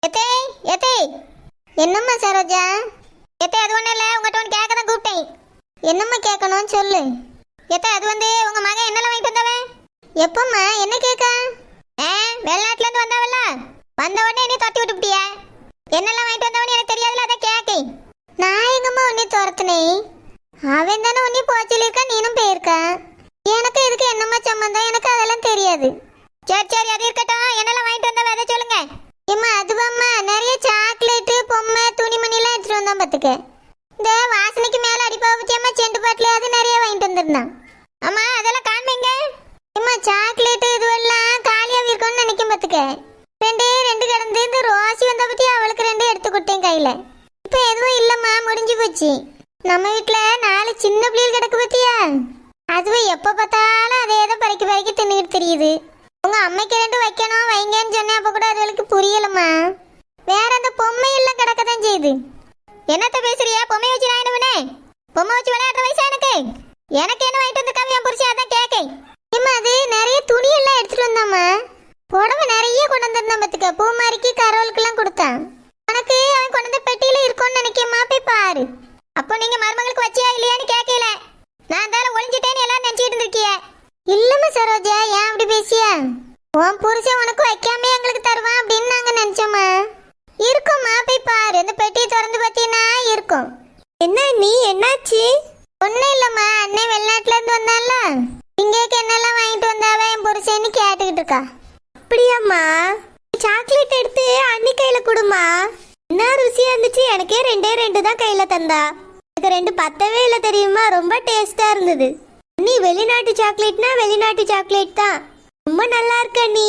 எத்தே எத்தே என்னம்மா சரோஜா? எத்தே அது ஒன்றும் இல்லை, உங்கள்கிட்ட ஒன்று கேட்க தான் கூப்பிட்டேன். என்னம்மா கேட்கணும்னு சொல்லு. எத்தே அது உங்கள் மகன் என்னெல்லாம் வாங்கிட்டு வந்தவன்? எப்பம்மா என்ன கேட்க? வெளிநாட்டிலேருந்து வந்தவல்ல, வந்த உடனே நீ தட்டி விட்டுப்பிட்டிய. என்னெல்லாம் வாங்கிட்டு வந்தவனு எனக்கு தெரியாதுல, அதை கேட்க. நான் எங்கம்மா உன்னை துரத்துனேன்? அவன் தானே உன்னை போச்சிலிருக்கா, நீனும் போயிருக்க. எனக்கு இதுக்கு என்னம்மா சம்மந்தம்? எனக்கு அதெல்லாம் தெரியாது. சரி சரி, அது இருக்கட்டும். என்னெல்லாம் வாங்கிட்டு வந்தவ அதை சொல்லுங்க. ஏம்மா அதுவாம்மா நிறைய சாக்லேட்டு, பொம்மை, துணிமணிலாம் எடுத்துட்டு வந்தான் பார்த்துக்க. இந்த வாசனைக்கு மேலே அடிப்பா பற்றியம்மா செண்டு பாட்டில் அது நிறைய வாங்கிட்டு வந்துருந்தான். அம்மா அதெல்லாம் காண்பீங்க. ஏம்மா சாக்லேட்டு இதுவெல்லாம் காலியாக இருக்கும்னு நினைக்கும் பார்த்துக்க. ரெண்டு கிடந்து இந்த ரோசி வந்த பற்றி அவளுக்கு 2 எடுத்து கொடுத்தேன் கையில். இப்போ எதுவும் இல்லைம்மா, முடிஞ்சு போச்சு. நம்ம வீட்டில் 4 சின்ன பிள்ளைகள் கிடக்கு பற்றியா? அதுவும் எப்போ பார்த்தாலும் அதே தான் பறக்கி தின்னுக்கிட்டு தெரியுது. உங்க அம்மைக்கு 2 வைக்கணும் வைங்கன்னு சொன்னேன், அப்போ கூட அதுகளுக்கு புரியலம்மா. வேற அந்த பொம்மை எல்லாம் கிடக்கத்தான் செய்யுது. என்னத்த பேசுறியா? பொம்மை வச்சு நான் என்னவனே? பொம்மை வச்சு விளையாடுற வயசா எனக்கு? எனக்கு என்ன வாங்கிட்டு வந்திருக்காம என் புருஷன், அதான் கேட்கேன். ஏம்மா அது நிறைய துணி எல்லாம் எடுத்துட்டு வந்தாம்மா. புடவை நிறைய கொண்டு வந்திருந்தான் பார்த்துக்க. பூமாரிக்கு கரோலுக்கெல்லாம் கொடுத்தான். உனக்கு அவன் கொண்டு வந்த பெட்டியில இருக்கும்னு நினைக்கமா, போய் பாரு. அப்போ நீங்க மருமகளுக்கு வச்சியா இல்லையான்னு கேட்கல. நான் தானே ஒளிஞ்சிட்டேன்னு எல்லாரும் நினைச்சிட்டு இருக்கிய. இல்லம்மா சரோஜா, ஏன் அப்படி பேசியா? உன் புருஷன் உனக்கு வைக்காம எங்களுக்கு தருவான் அப்படின்னு நாங்க நினைச்சோம்மா. இருக்கும்மா, போய் பாரு. இந்த பெட்டியை திறந்து பார்த்தீங்கன்னா இருக்கும். என்ன நீ என்னாச்சு? ஒன்றும் இல்லைம்மா, அண்ணன் வெளிநாட்டுல இருந்து வந்தால இங்கேக்கு என்னெல்லாம் வாங்கிட்டு வந்தாவ என் புருஷன்னு கேட்டுக்கிட்டு இருக்கா. அப்படியாம்மா? சாக்லேட் எடுத்து அண்ணி கையில கொடுமா. என்ன ருசியா இருந்துச்சு. எனக்கே 2 தான் கையில தந்தா. எனக்கு 2 பத்தவே இல்லை தெரியுமா, ரொம்ப டேஸ்டா இருந்தது. நீ வெளிநாட்டு சாக்லேட்னா வெளிநாட்டு சாக்லேட் தான், ரொம்ப நல்லா இருக்க நீ.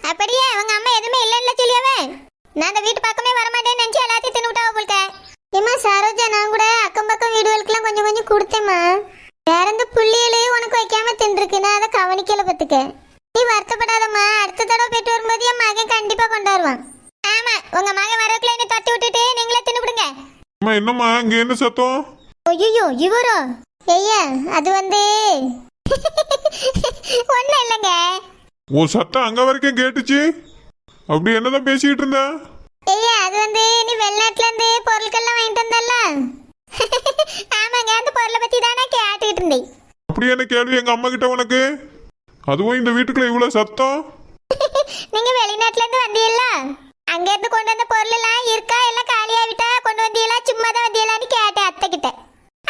அப்படியே அவங்க அம்மா எதுவுமே இல்லைன்னு சொல்லியாவே நான் அந்த வீட்டு பக்கமே வரமாட்டேன்னு நினைச்சு எல்லாத்தையும் தின்னுட்டாவ போல்க. ஏம்மா சரோஜா, நான் கூட அக்கம் பக்கம் வீடுகளுக்கெல்லாம் கொஞ்சம் கொஞ்சம் கொடுத்தேம்மா. வேற எந்த புள்ளியிலே உனக்கு வைக்காம தின்றுருக்கு, நான் அதை கவனிக்கல பத்துக்க. நீ வருத்தப்படாதம்மா, அடுத்த தடவை போயிட்டு வரும்போது என் மகன் கண்டிப்பா கொண்டாடுவான். ஆமா, உங்க மகன் வரவுக்குள்ள என்ன தட்டி விட்டுட்டு நீங்களே தின்னுபிடுங்க. என்னம்மா இங்க என்ன சத்தம்? ஐயோ இவரோ? ஐயா அது ஒன்னும் இல்லைங்க. உன் சத்தம் அங்க வரைக்கும் கேட்டுச்சு. அப்படி என்னதான் பேசிக்கிட்டு இருந்த? ஐயா அது நீ வெளிநாட்டுல இருந்து பொருட்கள்லாம் வாங்கிட்டு வந்தல்ல. ஆமாங்க, அந்த பொருளை பத்தி தானே கேட்டுக்கிட்டு இருந்தேன். அப்படி என்ன கேள்வி எங்க அம்மா கிட்ட உனக்கு? அதுவும் இந்த வீட்டுக்குள்ள இவ்வளவு சத்தம்? நீங்க வெளிநாட்டுல இருந்து வந்தீல்ல, அங்க இருந்து கொண்டு வந்த பொருள் எல்லாம் இருக்கா, எல்லாம் காலியாவிட்டா கொண்டு வந்தீங்களா, சும்மா தான் வந்தீங்களான்னு கேட்டேன் அத்தை கிட்ட.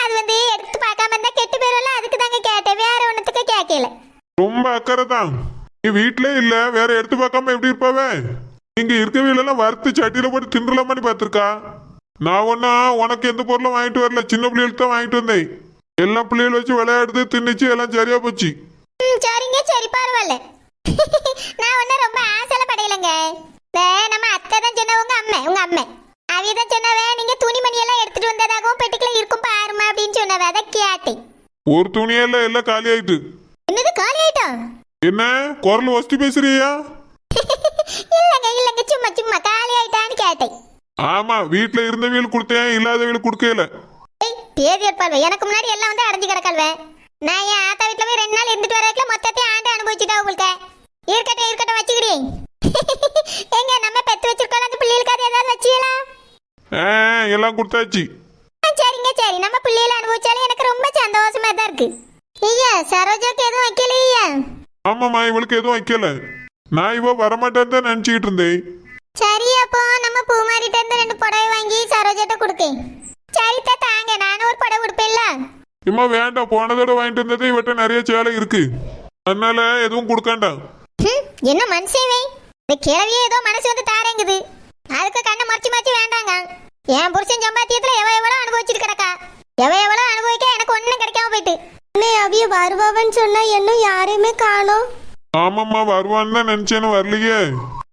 அது எடுத்து பார்க்காம இருந்தா கெட்டு போயிரும்ல, அதுக்கு தாங்க கேட்டேன், வேற ஒண்ணுத்துக்கு கேட்கல. ரொம்ப அக்கறை தான். நீ வீட்லயே இல்ல, வேற எடுத்து பார்க்காம எப்படி இருப்பாவே? நீங்க இருக்கவே இல்லைன்னா வறுத்து சட்டியில போட்டு தின்றலாமான்னு பாத்துருக்கா. நான் ஒன்னா உனக்கு எந்த பொருளும் வாங்கிட்டு வரல, சின்ன பிள்ளைகளுக்கு தான் வாங்கிட்டு வந்தேன். எல்லா பிள்ளைகள் வச்சு விளையாடுது, தின்னுச்சு, எல்லாம் சரியா போச்சு. சரிங்க, சரி பரவாயில்ல. நான் ஒன்னும் ரொம்ப ஆசையில படையலைங்க. நம்ம அத்தை தான் சொன்னவங்க, உங்க அம்மை அவிதான் சொன்னவே நீங்க துணிமணி எல்லாம் எடுத்துட்டு வந்ததாகவும் பெட்டிக்குள்ள இருக்கும் பாருமா அப்படின்னு சொன்னவ, அதை கேட்டேன். ஒரு துணியெல்லாம் எல்லாம் காலி ஆயிட்டு. என்னது காலி ஆயிட்டோம்? என்ன குரல் வசதி பேசுறியா? இல்லங்க சும்மா சும்மா காலி ஆயிட்டான்னு கேட்டேன். ஆமா, வீட்டுல இருந்தவங்களுக்கு கொடுத்தேன், இல்லாதவங்களுக்கு கொடுக்கல. தேதி எடுப்பாள் எனக்கு முன்னாடி எல்லாம் அடைஞ்சு கிடக்கல்வே. நான் என் ஆத்தா வீட்டுல போய் 2 நாள் இருந்துட்டு வரதுல மொத்தத்தையும் ஆண்டு அனுபவிச்சுட்டா உங்களுக்கு. இருக்கட்டும் வச்சுக்கிறேன். எங்க நம்ம பெத்து வச்சிருக்கோம், அந்த பிள்ளைகளுக்கு அது ஏதாவது வச்சுக்கலாம். எல்லாம் கொடுத்தாச்சு. சரிங்க சரி, நம்ம பிள்ளைகளை அனுபவிச்சாலும் எனக்கு ரொம்ப சந்தோஷமா தான் இருக்கு. ஐயா சரோஜாக்கு எதுவும் வைக்கலையா? ஆமாம்மா, இவளுக்கு எதுவும் வைக்கல. நான் இவ வரமாட்டேன்னு தான் நினைச்சுக்கிட்டு இருந்தேன். சரி, அப்போ நம்ம பூமாரிட்ட இருந்து 2 புடவை வாங்கி சரோஜாட்ட கொடுக்கேன். சரி தாங்க, நானும் ஒரு புடவை கொடுப்பேன்ல. இம்மா வேண்டாம், போனதோட வாங்கிட்டு வந்தது இவட்ட நிறைய சேலை இருக்கு, அதனால எதுவும் கொடுக்காண்டாம். என்ன மனுஷவே, இந்த கிழவியே ஏதோ மனசு தாரங்குது, அதுக்கு கண்ணை மறைச்சு வேண்டாங்க. என் புருஷன் சம்பாத்தியத்துல எவ்வளோ அனுபவிச்சுட்டு கிடக்கா, எவ்வளோ அனுபவிக்க எனக்கு ஒன்றும் கிடைக்காம போயிட்டு. அவிய வருவான்னு சொன்னா இன்னும் யாரையுமே காணோம். ஆமாம்மா, வருவான்னு தான் நினைச்சேன்னு வரலையே.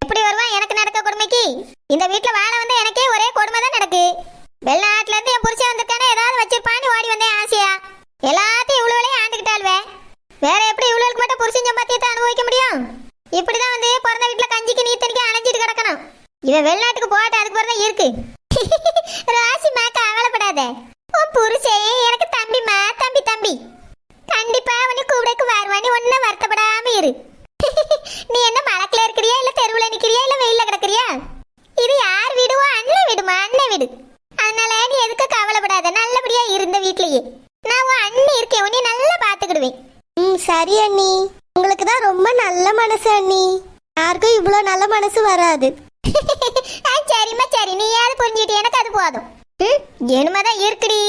எப்படி வருவான்? எனக்கு நடக்க கொடுமைக்கு இந்த வீட்டுல வாழ வந்து எனக்கே ஒரே கொடுமை தான் நடக்கு. வெளிநாட்டுல இருந்து என் புருஷன் வந்திருக்கானே, ஏதாவது வச்சிருப்பான்னு ஓடி வந்தேன் ஆசையா. எல்லாத்தையும் இவ்வளவுலையும் ஆண்டுகிட்டாள்வே. வேற எப்படி இவ்வளவுக்கு மட்டும் புருஷன் சம்பாத்தியத்தை அனுபவிக்க முடியும்? இப்படிதான் பிறந்த வீட்டுல கஞ்சிக்கு நீத்தனிக்கு அணைஞ்சிட்டு கிடக்கணும். இவன் வெளிநாட்டுக்கு போட்டு அதுக்கு பிறகு இருக்கு. ராசி மாக்க அவலப்படாத, உன் புருஷன் எனக்கு தம்பிமா, தம்பி கண்டிப்பா உன்னை கூப்பிடக்கு வருவானி, ஒன்னும் வருத்தப்படாம இரு. நீ என்ன மலக்குல இருக்கிறியா, இல்ல தெருவுல நிக்கிறியா, இல்ல வெயில கிடக்குறியா? இது யார் வீடு. அதனால நீ எதுக்கு கவலைப்படாத, நல்லபடியா இருந்த வீட்லயே. நான் உன் அண்ணி இருக்கேன், உன்னை நல்லா பாத்துக்கிடுவேன். சரி அண்ணி, உங்களுக்கு தான் ரொம்ப நல்ல மனசு அண்ணி. யாருக்கும் இவ்வளோ நல்ல மனசு வராது. சரிம்மா சரி, நீ யாரு புரிஞ்சுட்டு எனக்கு அது போதும். என்னமாதான் இருக்குடி.